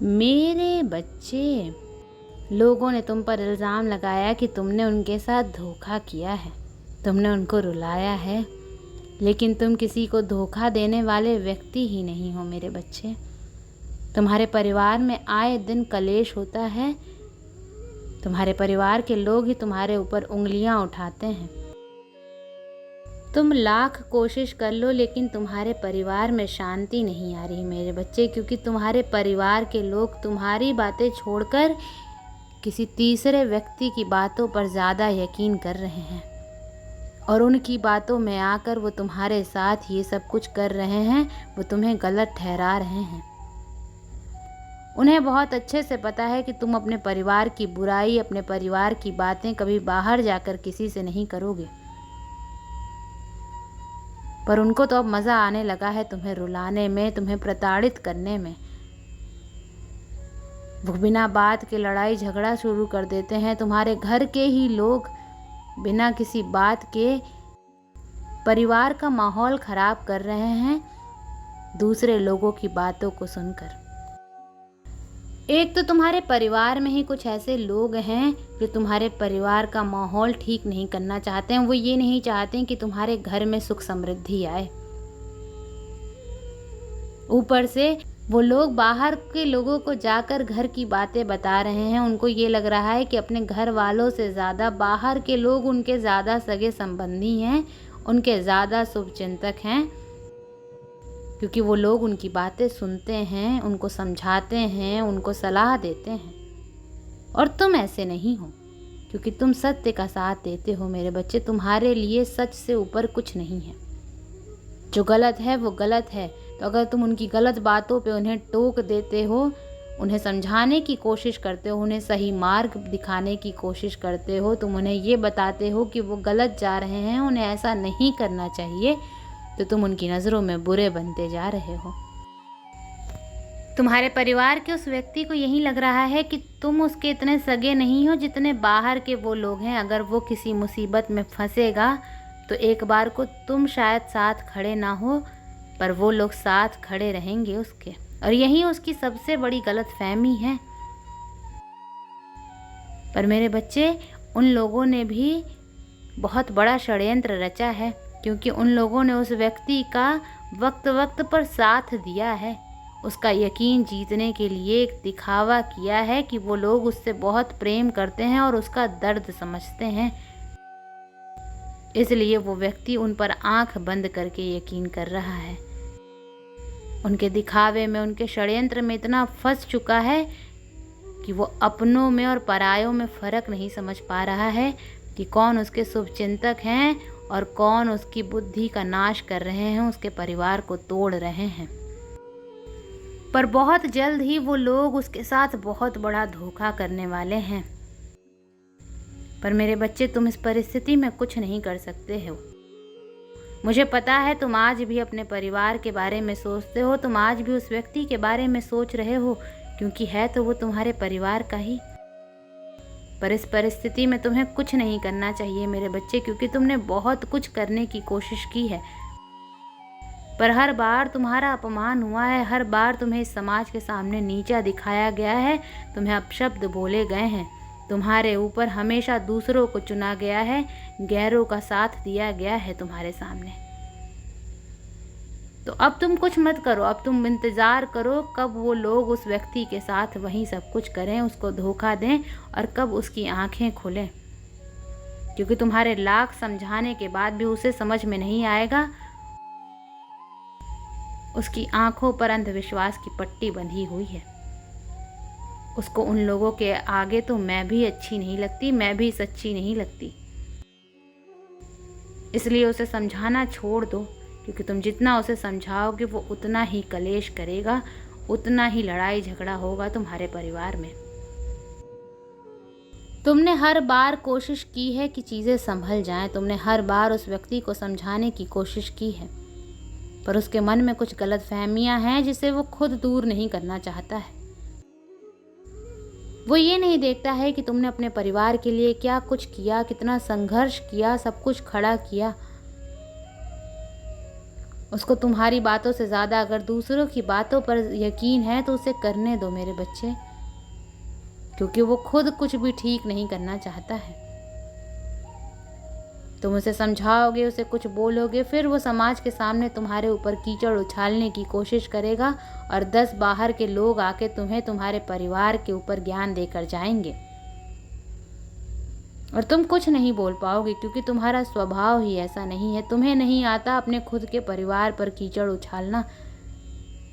मेरे बच्चे, लोगों ने तुम पर इल्ज़ाम लगाया कि तुमने उनके साथ धोखा किया है, तुमने उनको रुलाया है, लेकिन तुम किसी को धोखा देने वाले व्यक्ति ही नहीं हो मेरे बच्चे। तुम्हारे परिवार में आए दिन कलेश होता है, तुम्हारे परिवार के लोग ही तुम्हारे ऊपर उंगलियां उठाते हैं। तुम लाख कोशिश कर लो लेकिन तुम्हारे परिवार में शांति नहीं आ रही मेरे बच्चे, क्योंकि तुम्हारे परिवार के लोग तुम्हारी बातें छोड़कर किसी तीसरे व्यक्ति की बातों पर ज़्यादा यकीन कर रहे हैं और उनकी बातों में आकर वो तुम्हारे साथ ये सब कुछ कर रहे हैं, वो तुम्हें गलत ठहरा रहे हैं। उन्हें बहुत अच्छे से पता है कि तुम अपने परिवार की बुराई, अपने परिवार की बातें कभी बाहर जाकर किसी से नहीं करोगे, पर उनको तो अब मज़ा आने लगा है तुम्हें रुलाने में, तुम्हें प्रताड़ित करने में। वो बिना बात के लड़ाई झगड़ा शुरू कर देते हैं। तुम्हारे घर के ही लोग बिना किसी बात के परिवार का माहौल खराब कर रहे हैं दूसरे लोगों की बातों को सुनकर। एक तो तुम्हारे परिवार में ही कुछ ऐसे लोग हैं जो तुम्हारे परिवार का माहौल ठीक नहीं करना चाहते हैं। वो ये नहीं चाहते कि तुम्हारे घर में सुख समृद्धि आए। ऊपर से वो लोग बाहर के लोगों को जाकर घर की बातें बता रहे हैं। उनको ये लग रहा है कि अपने घर वालों से ज़्यादा बाहर के लोग उनके ज़्यादा सगे संबंधी हैं, उनके ज़्यादा शुभचिंतक हैं, क्योंकि वो लोग उनकी बातें सुनते हैं, उनको समझाते हैं, उनको सलाह देते हैं। और तुम ऐसे नहीं हो, क्योंकि तुम सत्य का साथ देते हो मेरे बच्चे। तुम्हारे लिए सच से ऊपर कुछ नहीं है। जो गलत है वो गलत है, तो अगर तुम उनकी गलत बातों पे उन्हें टोक देते हो, उन्हें समझाने की कोशिश करते हो, उन्हें सही मार्ग दिखाने की कोशिश करते हो, तुम उन्हें ये बताते हो कि वो गलत जा रहे हैं, उन्हें ऐसा नहीं करना चाहिए, तो तुम उनकी नज़रों में बुरे बनते जा रहे हो। तुम्हारे परिवार के उस व्यक्ति को यही लग रहा है कि तुम उसके इतने सगे नहीं हो जितने बाहर के वो लोग हैं। अगर वो किसी मुसीबत में फंसेगा तो एक बार को तुम शायद साथ खड़े ना हो, पर वो लोग साथ खड़े रहेंगे उसके, और यही उसकी सबसे बड़ी गलतफहमी है। पर मेरे बच्चे, उन लोगों ने भी बहुत बड़ा षड्यंत्र रचा है, क्योंकि उन लोगों ने उस व्यक्ति का वक्त वक्त पर साथ दिया है। उसका यकीन जीतने के लिए एक दिखावा किया है कि वो लोग उससे बहुत प्रेम करते हैं और उसका दर्द समझते हैं। इसलिए वो व्यक्ति उन पर आंख बंद करके यकीन कर रहा है। उनके दिखावे में, उनके षड्यंत्र में इतना फंस चुका है कि वो अपनों में और परायों में फ़र्क नहीं समझ पा रहा है कि कौन उसके शुभचिंतक हैं और कौन उसकी बुद्धि का नाश कर रहे हैं, उसके परिवार को तोड़ रहे हैं। पर बहुत जल्द ही वो लोग उसके साथ बहुत बड़ा धोखा करने वाले हैं। पर मेरे बच्चे, तुम इस परिस्थिति में कुछ नहीं कर सकते हो। मुझे पता है तुम आज भी अपने परिवार के बारे में सोचते हो, तुम आज भी उस व्यक्ति के बारे में सोच रहे हो, क्योंकि है तो वो तुम्हारे परिवार का ही। पर इस परिस्थिति में तुम्हें कुछ नहीं करना चाहिए मेरे बच्चे, क्योंकि तुमने बहुत कुछ करने की कोशिश की है, पर हर बार तुम्हारा अपमान हुआ है। हर बार तुम्हें इस समाज के सामने नीचा दिखाया गया है, तुम्हें अपशब्द बोले गए हैं, तुम्हारे ऊपर हमेशा दूसरों को चुना गया है, गैरों का साथ दिया गया है तुम्हारे सामने। तो अब तुम कुछ मत करो, अब तुम इंतज़ार करो कब वो लोग उस व्यक्ति के साथ वही सब कुछ करें, उसको धोखा दें और कब उसकी आंखें खुलें, क्योंकि तुम्हारे लाख समझाने के बाद भी उसे समझ में नहीं आएगा। उसकी आंखों पर अंधविश्वास की पट्टी बंधी हुई है। उसको उन लोगों के आगे तो मैं भी अच्छी नहीं लगती, मैं भी सच्ची नहीं लगती। इसलिए उसे समझाना छोड़ दो, क्योंकि तुम जितना उसे समझाओगे वो उतना ही कलेश करेगा, उतना ही लड़ाई झगड़ा होगा तुम्हारे परिवार में। तुमने हर बार कोशिश की है कि चीज़ें संभल जाएं, तुमने हर बार उस व्यक्ति को समझाने की कोशिश की है, पर उसके मन में कुछ गलतफहमियां हैं जिसे वो खुद दूर नहीं करना चाहता है। वो ये नहीं देखता है कि तुमने अपने परिवार के लिए क्या कुछ किया, कितना संघर्ष किया, सब कुछ खड़ा किया। उसको तुम्हारी बातों से ज़्यादा अगर दूसरों की बातों पर यकीन है तो उसे करने दो मेरे बच्चे, क्योंकि वो खुद कुछ भी ठीक नहीं करना चाहता है। तुम उसे समझाओगे, उसे कुछ बोलोगे, फिर वो समाज के सामने तुम्हारे ऊपर कीचड़ उछालने की कोशिश करेगा और 10 बाहर के लोग आके तुम्हें तुम्हारे परिवार के ऊपर ज्ञान देकर जाएंगे और तुम कुछ नहीं बोल पाओगे, क्योंकि तुम्हारा स्वभाव ही ऐसा नहीं है। तुम्हें नहीं आता अपने खुद के परिवार पर कीचड़ उछालना,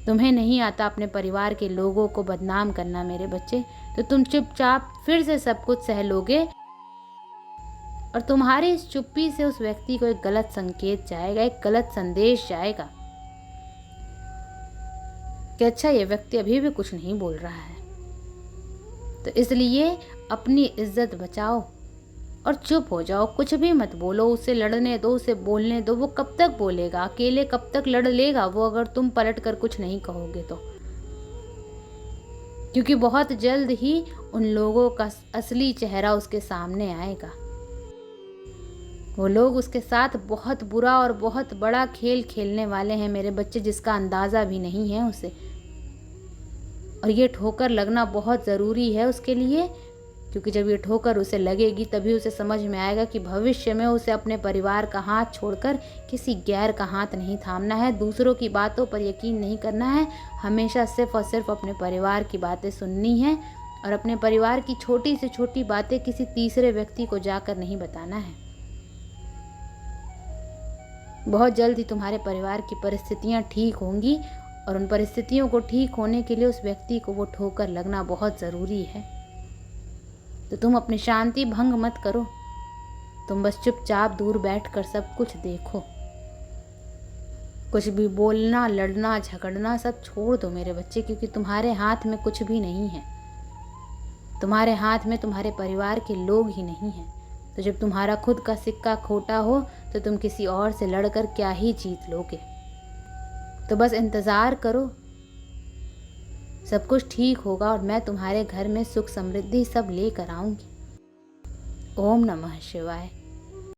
तुम्हें नहीं आता अपने परिवार के लोगों को बदनाम करना मेरे बच्चे। तो तुम चुपचाप फिर से सब कुछ सह लोगे और तुम्हारी इस चुप्पी से उस व्यक्ति को एक गलत संकेत जाएगा, एक गलत संदेश जाएगा कि अच्छा, ये व्यक्ति अभी भी कुछ नहीं बोल रहा है। तो इसलिए अपनी इज्जत बचाओ और चुप हो जाओ, कुछ भी मत बोलो, उसे लड़ने दो, उसे बोलने दो। वो कब तक बोलेगा, अकेले कब तक लड़ लेगा वो, अगर तुम पलट कर कुछ नहीं कहोगे तो। क्योंकि बहुत जल्द ही उन लोगों का असली चेहरा उसके सामने आएगा। वो लोग उसके साथ बहुत बुरा और बहुत बड़ा खेल खेलने वाले हैं मेरे बच्चे, जिसका अंदाज़ा भी नहीं है उसे। और ये ठोकर लगना बहुत ज़रूरी है उसके लिए, क्योंकि जब ये ठोकर उसे लगेगी तभी उसे समझ में आएगा कि भविष्य में उसे अपने परिवार का हाथ छोड़कर किसी गैर का हाथ नहीं थामना है, दूसरों की बातों पर यकीन नहीं करना है, हमेशा सिर्फ और सिर्फ अपने परिवार की बातें सुननी है और अपने परिवार की छोटी से छोटी बातें किसी तीसरे व्यक्ति को जाकर नहीं बताना है। बहुत जल्द ही तुम्हारे परिवार की परिस्थितियाँ ठीक होंगी और उन परिस्थितियों को ठीक होने के लिए उस व्यक्ति को वो ठोकर लगना बहुत ज़रूरी है। तो तुम अपनी शांति भंग मत करो, तुम बस चुपचाप दूर बैठकर सब कुछ देखो। कुछ भी बोलना, लड़ना, झगड़ना सब छोड़ दो मेरे बच्चे, क्योंकि तुम्हारे हाथ में कुछ भी नहीं है। तुम्हारे हाथ में तुम्हारे परिवार के लोग ही नहीं हैं। तो जब तुम्हारा खुद का सिक्का खोटा हो तो तुम किसी और से लड़कर क्या ही जीत लोगे। तो बस इंतज़ार करो, सब कुछ ठीक होगा और मैं तुम्हारे घर में सुख समृद्धि सब लेकर आऊँगी। ओम नमः शिवाय।